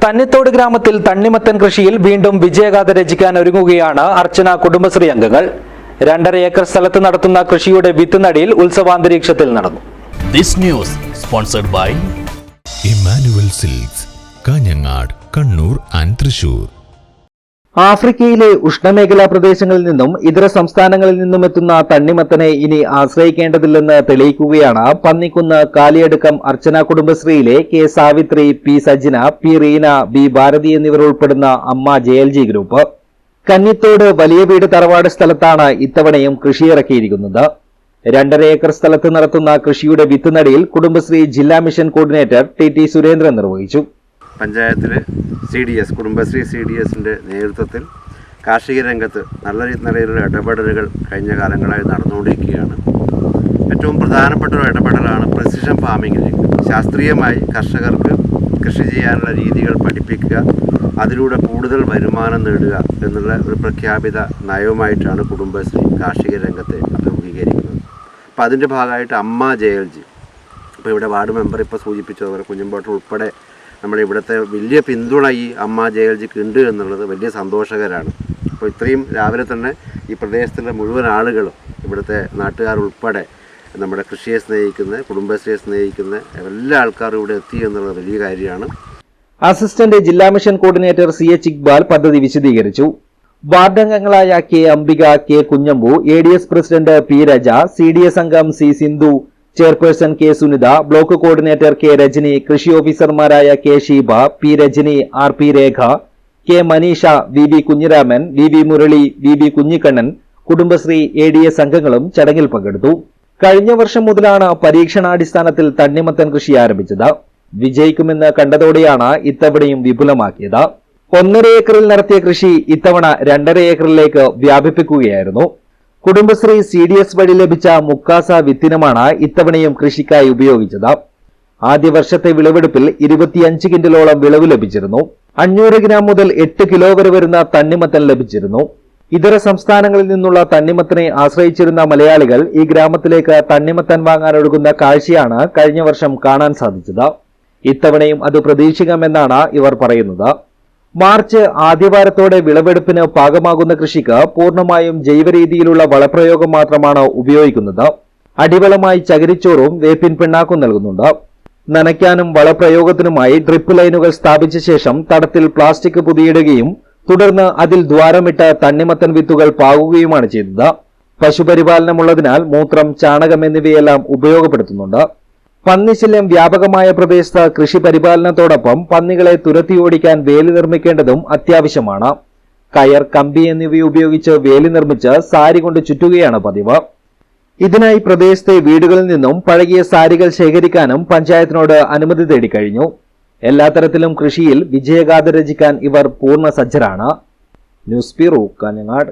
തന്നിത്തോട് ഗ്രാമത്തിൽ തണ്ണിമത്തൻ കൃഷിയിൽ വീണ്ടും വിജയഗാഥ രചിക്കാൻ ഒരുങ്ങുകയാണ് അർച്ചന കുടുംബശ്രീ അംഗങ്ങൾ. 2.5 ഏക്കർ സ്ഥലത്ത് നടത്തുന്ന കൃഷിയുടെ വിത്തുനടിയിൽ ഉത്സവാന്തരീക്ഷത്തിൽ നടന്നു. This news sponsored by Emmanuel Silks, Kanhangad, Kannur and Thrissur. ആഫ്രിക്കയിലെ ഉഷ്ണമേഖലാ പ്രദേശങ്ങളിൽ നിന്നും ഇതര സംസ്ഥാനങ്ങളിൽ നിന്നും എത്തുന്ന തണ്ണിമത്തനെ ഇനി ആശ്രയിക്കേണ്ടതില്ലെന്ന് തെളിയിക്കുകയാണ് പന്നിക്കുന്ന് കാലിയടുക്കം അർച്ചന കുടുംബശ്രീയിലെ K Savithri, P Sajina, P Reena, B Bharathi എന്നിവർ ഉൾപ്പെടുന്ന അമ്മ ജെഎൽജി ഗ്രൂപ്പ്. കന്നിത്തോട് വലിയ വീട് തറവാട് സ്ഥലത്താണ് ഇത്തവണയും കൃഷിയിറക്കിയിരിക്കുന്നത്. 2.5 ഏക്കർ സ്ഥലത്ത് നടത്തുന്ന കൃഷിയുടെ വിത്തുനടിയിൽ കുടുംബശ്രീ ജില്ലാ മിഷൻ കോർഡിനേറ്റർ ടി സുരേന്ദ്രൻ നിർവഹിച്ചു. പഞ്ചായത്തിൽ CDS കുടുംബശ്രീ CDSന്റെ നേതൃത്വത്തിൽ കാർഷിക രംഗത്ത് നല്ല നിലയിലുള്ള ഇടപെടലുകൾ കഴിഞ്ഞ കാലങ്ങളായി നടന്നുകൊണ്ടിരിക്കുകയാണ്. ഏറ്റവും പ്രധാനപ്പെട്ട ഒരു ഇടപെടലാണ് പ്രിസിഷൻ ഫാമിങ്ങിലേക്ക് ശാസ്ത്രീയമായി കർഷകർക്ക് കൃഷി ചെയ്യാനുള്ള രീതികൾ പഠിപ്പിക്കുക, അതിലൂടെ കൂടുതൽ വരുമാനം നേടുക എന്നുള്ള ഒരു പ്രഖ്യാപിത നയവുമായിട്ടാണ് കുടുംബശ്രീ കാർഷിക രംഗത്തെ അഭിമുഖീകരിക്കുന്നത്. അപ്പോൾ അതിൻ്റെ ഭാഗമായിട്ട് അമ്മ ജെഎൽജി, ഇപ്പോൾ ഇവിടെ വാർഡ് മെമ്പർ ഇപ്പോൾ സൂചിപ്പിച്ചതുപോലെ കുഞ്ഞമ്പോട്ട് ഉൾപ്പെടെ നമ്മുടെ ഇവിടുത്തെ വലിയ പിന്തുണ ഈ അമ്മ ജെഎൽജിക്ക് ഉണ്ട് എന്നുള്ളത് വലിയ സന്തോഷകരമാണ്. അപ്പോൾ ഇത്രയും രാവിലെ തന്നെ ഈ പ്രദേശത്തുള്ള മുഴുവൻ ആളുകളും ഇവിടുത്തെ നാട്ടുകാർ ഉൾപ്പെടെ നമ്മുടെ കൃഷിയെ സ്നേഹിക്കുന്ന, കുടുംബശ്രീയെ സ്നേഹിക്കുന്ന എല്ലാ ആൾക്കാരും ഇവിടെ എത്തി എന്നുള്ളത് വലിയ കാര്യമാണ്. അസിസ്റ്റന്റ് ജില്ലാ മിഷൻ കോർഡിനേറ്റർ CH ഇക്ബാൽ പദ്ധതി വിശദീകരിച്ചു. വാർഡംഗങ്ങളായ K Ambika, K Kunhambu, ADS president P Raja, CDS അംഗം C Sindhu, chairperson K Sunitha, block coordinator K Rajani, കൃഷി ഓഫീസർമാരായ K Sheeba, P Rajani, RP Rekha, K Manisha, VB Kunhiraman, VB Murali, VB Kunhikannan, Kudumbashree ADS അംഗങ്ങളും ചടങ്ങിൽ പങ്കെടുത്തു. കഴിഞ്ഞ വർഷം മുതലാണ് പരീക്ഷണാടിസ്ഥാനത്തിൽ തണ്ണിമത്തൻ കൃഷി ആരംഭിച്ചത്. വിജയിക്കുമെന്ന് കണ്ടതോടെയാണ് ഇത്തവണയും വിപുലമാക്കിയത്. 1.5 ഏക്കറിൽ നടത്തിയ കൃഷി ഇത്തവണ 2.5 ഏക്കറിലേക്ക് വ്യാപിപ്പിക്കുകയായിരുന്നു. കുടുംബശ്രീ CDS വഴി ലഭിച്ച മുക്കാസ വിത്തിനമാണ് ഇത്തവണയും കൃഷിക്കായി ഉപയോഗിച്ചത്. ആദ്യ വർഷത്തെ വിളവെടുപ്പിൽ 25 കിൻഡലോളം വിളവ് ലഭിച്ചിരുന്നു. 500 ഗ്രാം മുതൽ 8 കിലോ വരെ വരുന്ന തണ്ണിമത്തൻ ലഭിച്ചിരുന്നു. ഇതര സംസ്ഥാനങ്ങളിൽ നിന്നുള്ള തണ്ണിമത്തനെ ആശ്രയിച്ചിരുന്ന മലയാളികൾ ഈ ഗ്രാമത്തിലേക്ക് തണ്ണിമത്തൻ വാങ്ങാനൊഴുകുന്ന കാഴ്ചയാണ് കഴിഞ്ഞ വർഷം കാണാൻ സാധിച്ചത്. ഇത്തവണയും അത് പ്രതീക്ഷിക്കാമെന്നാണ് ഇവർ പറയുന്നത്. മാർച്ച് ആദ്യവാരത്തോടെ വിളവെടുപ്പിന് പാകമാകുന്ന കൃഷിക്ക് പൂർണ്ണമായും ജൈവരീതിയിലുള്ള വളപ്രയോഗം മാത്രമാണ് ഉപയോഗിക്കുന്നത്. അടിവളമായി ചകിരിച്ചോറും വേപ്പിൻ പിണ്ണാക്കും നൽകുന്നുണ്ട്. നനയ്ക്കാനും വളപ്രയോഗത്തിനുമായി ഡ്രിപ്പ് ലൈനുകൾ സ്ഥാപിച്ച ശേഷം തടത്തിൽ പ്ലാസ്റ്റിക് പുതിയിടുകയും തുടർന്ന് അതിൽ ദ്വാരമിട്ട് തണ്ണിമത്തൻ വിത്തുകൾ പാകുകയുമാണ് ചെയ്തത്. പശുപരിപാലനമുള്ളതിനാൽ മൂത്രം, ചാണകം എന്നിവയെല്ലാം ഉപയോഗപ്പെടുത്തുന്നുണ്ട്. പന്നിശല്യം വ്യാപകമായ പ്രദേശത്ത് കൃഷി പരിപാലനത്തോടൊപ്പം പന്നികളെ തുരത്തിയോടിക്കാൻ വേലി നിർമ്മിക്കേണ്ടതും അത്യാവശ്യമാണ്. കയർ, കമ്പി എന്നിവയുപയോഗിച്ച് വേലി നിർമ്മിച്ച് സാരി കൊണ്ട് ചുറ്റുകയാണ് പതിവ്. ഇതിനായി പ്രദേശത്തെ വീടുകളിൽ നിന്നും പഴകിയ സാരികൾ ശേഖരിക്കാനും പഞ്ചായത്തിനോട് അനുമതി തേടിക്കഴിഞ്ഞു. എല്ലാ തരത്തിലും കൃഷിയിൽ വിജയഗാഥ രചിക്കാൻ ഇവർ പൂർണ്ണ സജ്ജരാണ്. News bureau, Kanhangad.